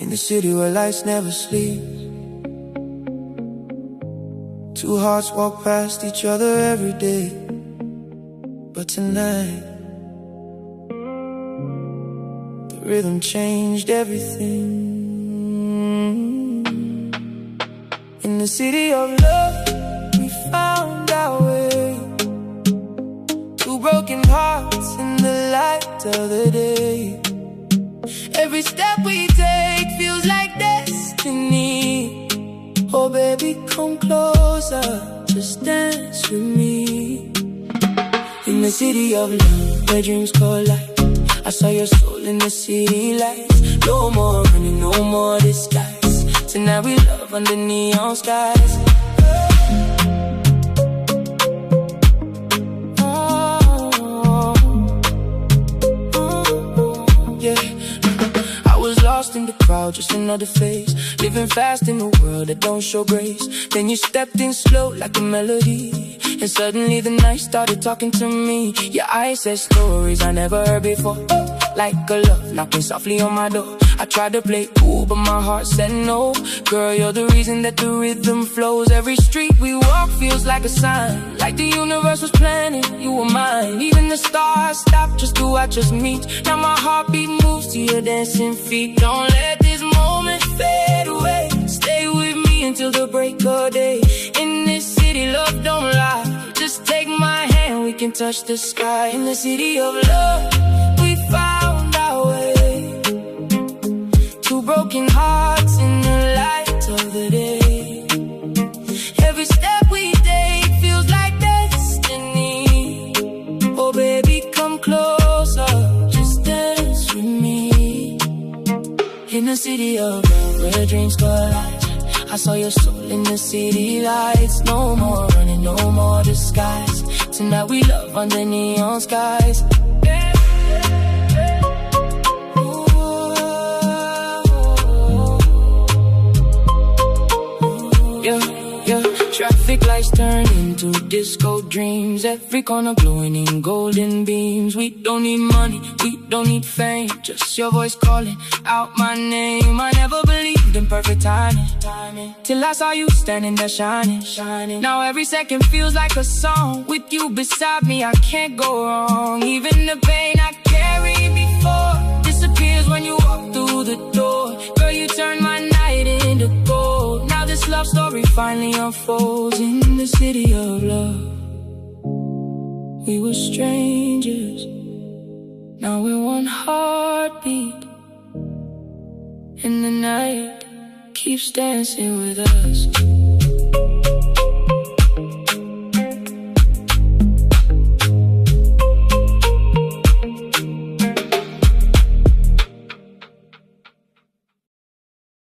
In the city where lights never sleep, two hearts walk past each other every day. But tonight, the rhythm changed everything. In the city of love, we found our way. Two broken hearts in the light of the day. Every step we take feels like destiny. Oh baby, come closer, just dance with me. In the city of love, where dreams collide, I saw your soul in the city lights. No more running, no more disguise. Tonight we love under neon skies. Lost in the crowd, just another face. Living fast in a world that don't show grace. Then you stepped in slow like a melody, and suddenly the night started talking to me. Your eyes said stories I never heard before. Like a love knocking softly on my door. I tried to play cool, but my heart said no. Girl, you're the reason that the rhythm flows. Every street we walk feels like a sign, like the universe was planning, you were mine. Even the stars stopped just to watch us meet. Now my heartbeat moves to your dancing feet. Don't let this moment fade away. Stay with me until the break of day. In this city, love don't lie. Just take my hand, we can touch the sky. In the city of love, we found our way. Two broken hearts in the light of the day. Every step we take feels like destiny. Oh baby, come closer, just dance with me. In the city of love, where dreams collide, I saw your soul in the city lights. No more running, no more disguise. Tonight we love under neon skies. Traffic lights turn into disco dreams. Every corner glowing in golden beams. We don't need money, we don't need fame. Just your voice calling out my name. I never believed in perfect timing, till I saw you standing there shining. Now every second feels like a song. With you beside me, I can't go wrong. Even the pain I carried before disappears when you walk through the door. Girl, you turn my night into gold. Now this love story finally unfolds. In the city of love, we were strangers, now we're one heartbeat, and the night keeps dancing with us.